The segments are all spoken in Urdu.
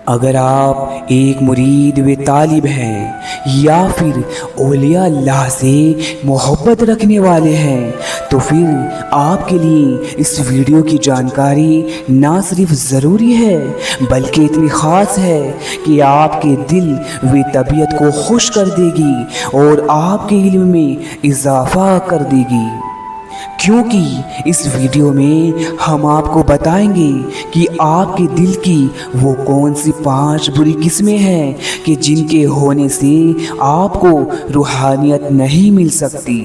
اگر آپ ایک مرید و طالب ہیں یا پھر اولیاء اللہ سے محبت رکھنے والے ہیں تو پھر آپ کے لیے اس ویڈیو کی جانکاری نہ صرف ضروری ہے بلکہ اتنی خاص ہے کہ آپ کے دل و طبیعت کو خوش کر دے گی اور آپ کے علم میں اضافہ کر دے گی، کیونکہ اس ویڈیو میں ہم آپ کو بتائیں گے کہ آپ کے دل کی وہ کون سی 5 بری قسمیں ہیں کہ جن کے ہونے سے آپ کو روحانیت نہیں مل سکتی۔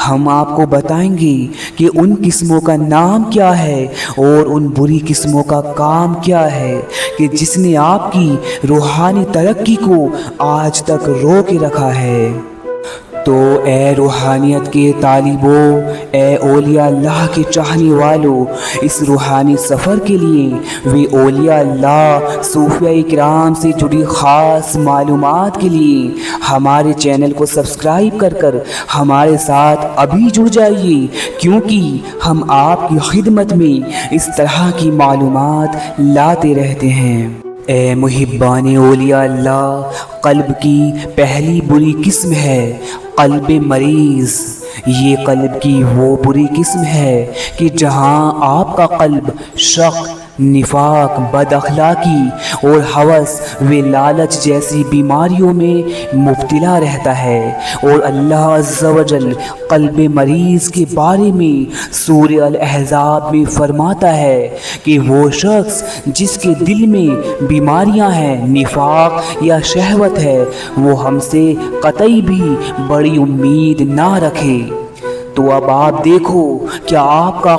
ہم آپ کو بتائیں گے کہ ان قسموں کا نام کیا ہے اور ان بری قسموں کا کام کیا ہے کہ جس نے آپ کی روحانی ترقی کو آج تک روکے رکھا ہے۔ تو اے روحانیت کے طالبوں، اے اولیاء اللہ کے چاہنے والوں، اس روحانی سفر کے لیے وہ اولیاء اللہ صوفیاء کرام سے جڑی خاص معلومات کے لیے ہمارے چینل کو سبسکرائب کر ہمارے ساتھ ابھی جڑ جائیے، کیونکہ ہم آپ کی خدمت میں اس طرح کی معلومات لاتے رہتے ہیں۔ اے محبان اولیاء اللہ، قلب کی پہلی بری قسم ہے قلب مریض۔ یہ قلب کی وہ بری قسم ہے کہ جہاں آپ کا قلب شک، نفاق، بد اخلاقی اور ہوس و لالچ جیسی بیماریوں میں مبتلا رہتا ہے، اور اللہ عز و جل قلب مریض کے بارے میں سورہ الاحزاب میں فرماتا ہے کہ وہ شخص جس کے دل میں بیماریاں ہیں، نفاق یا شہوت ہے، وہ ہم سے قطعی بھی بڑی امید نہ رکھے۔ تو اب آپ دیکھو، کیا آپ کا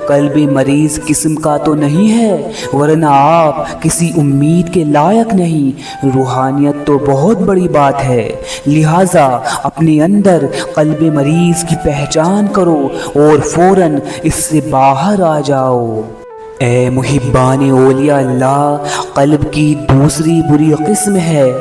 قلب مریض قسم کا تو نہیں ہے، ورنہ آپ کسی امید کے لائق نہیں۔ روحانیت تو بہت بڑی بات ہے، لہٰذا اپنے اندر قلب مریض کی پہچان کرو اور فوراً اس سے باہر آ جاؤ۔ اے محبان اولیاء اللہ، قلب کی دوسری بری قسم ہے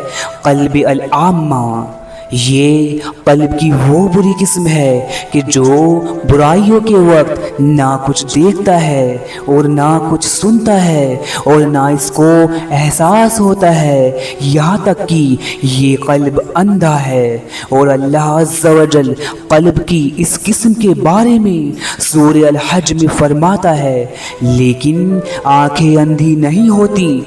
قلب العامہ۔ یہ قلب کی وہ بری قسم ہے کہ جو برائیوں کے وقت نہ کچھ دیکھتا ہے اور نہ کچھ سنتا ہے اور نہ اس کو احساس ہوتا ہے، یہاں تک کہ یہ قلب اندھا ہے۔ اور اللہ عز و جل قلب کی اس قسم کے بارے میں سورہ الحج میں فرماتا ہے، لیکن آنکھیں اندھی نہیں ہوتی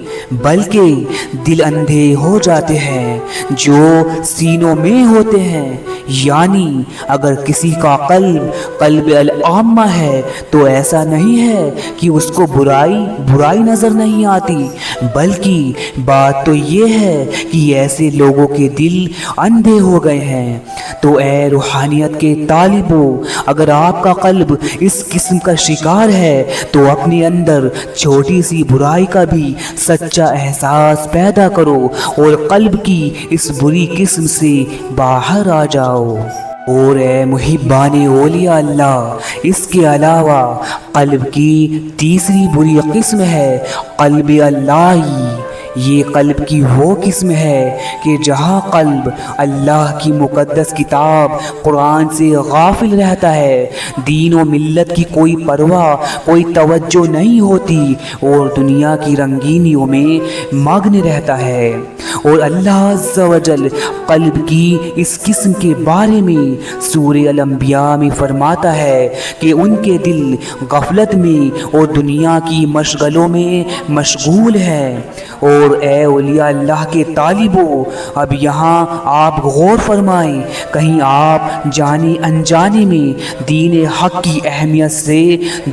بلکہ دل اندھے ہو جاتے ہیں جو سینوں میں ہوتے ہیں۔ یعنی اگر کسی کا قلب العامہ ہے تو ایسا نہیں ہے کہ اس کو برائی نظر نہیں آتی، بلکہ بات تو یہ ہے کہ ایسے لوگوں کے دل اندھے ہو گئے ہیں۔ تو اے روحانیت کے طالبوں، اگر آپ کا قلب اس قسم کا شکار ہے تو اپنے اندر چھوٹی سی برائی کا بھی سچا احساس پیدا کرو اور قلب کی اس بری قسم سے باہر آ جاؤ۔ اور اے محبان اولیاء اللہ، اس کے علاوہ قلب کی تیسری بری قسم ہے قلب اللہی۔ یہ قلب کی وہ قسم ہے کہ جہاں قلب اللہ کی مقدس کتاب قرآن سے غافل رہتا ہے، دین و ملت کی کوئی پرواہ، کوئی توجہ نہیں ہوتی اور دنیا کی رنگینیوں میں مگن رہتا ہے۔ اور اللہ عز و جل قلب کی اس قسم کے بارے میں سورہ الانبیاء میں فرماتا ہے کہ ان کے دل غفلت میں اور دنیا کی مشغلوں میں مشغول ہے۔ اور اے اولیاء اللہ کے طالبوں، اب یہاں آپ غور فرمائیں، کہیں آپ جانے انجانے میں دین حق کی اہمیت سے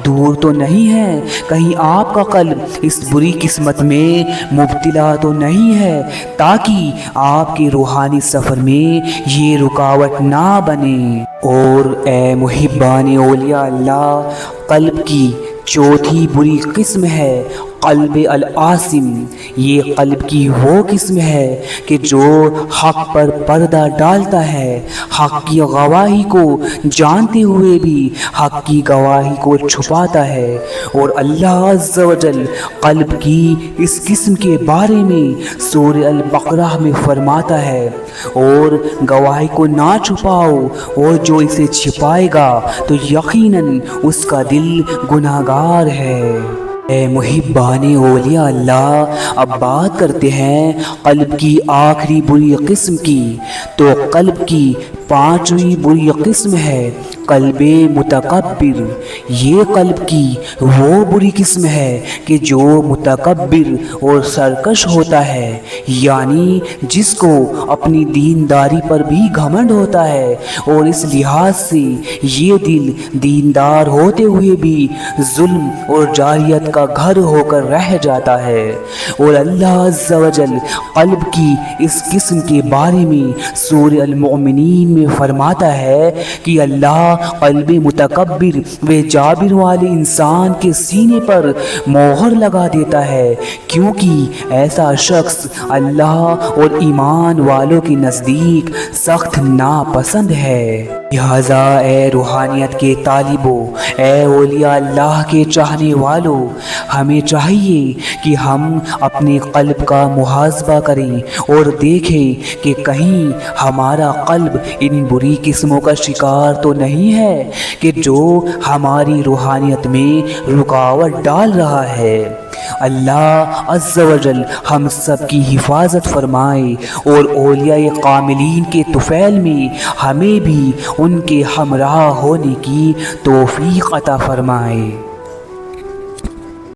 دور تو نہیں ہیں، کہیں آپ کا قلب اس بری قسمت میں مبتلا تو نہیں ہے تاکہ آپ کے روحانی سفر میں یہ رکاوٹ نہ بنے۔ اور اے محبان اولیاء اللہ، قلب کی چوتھی بری قسم ہے قلب العاصم۔ یہ قلب کی وہ قسم ہے کہ جو حق پر پردہ ڈالتا ہے، حق کی گواہی کو جانتے ہوئے بھی حق کی گواہی کو چھپاتا ہے۔ اور اللہ عز و جل قلب کی اس قسم کے بارے میں سورہ البقرہ میں فرماتا ہے، اور گواہی کو نہ چھپاؤ، اور جو اسے چھپائے گا تو یقیناً اس کا دل گناہگار ہے۔ اے محبان اولیاء اللہ، اب بات کرتے ہیں قلب کی آخری بری قسم کی۔ تو قلب کی پانچویں بری قسم ہے قلب متکبر۔ یہ قلب کی وہ بری قسم ہے کہ جو متکبر اور سرکش ہوتا ہے، یعنی جس کو اپنی دینداری پر بھی گھمنڈ ہوتا ہے، اور اس لحاظ سے یہ دل دیندار ہوتے ہوئے بھی ظلم اور جاہلیت کا گھر ہو کر رہ جاتا ہے۔ اور اللہ عز و جل قلب کی اس قسم کے بارے میں سورہ المؤمنین میں فرماتا ہے کہ اللہ قلب متکبر و جابر والے انسان کے سینے پر مہر لگا دیتا ہے، کیونکہ ایسا شخص اللہ اور ایمان والوں کے نزدیک سخت ناپسند ہے۔ لہٰذا اے روحانیت کے طالبوں، اے اولیاء اللہ کے چاہنے والوں، ہمیں چاہیے کہ ہم اپنے قلب کا محاسبہ کریں اور دیکھیں کہ کہیں ہمارا قلب ان بری قسموں کا شکار تو نہیں ہے کہ جو ہماری روحانیت میں رکاوٹ ڈال رہا ہے۔ اللہ عز و جل ہم سب کی حفاظت فرمائے اور اولیاء کاملین کے طفیل میں ہمیں بھی ان کے ہمراہ ہونے کی توفیق عطا فرمائے۔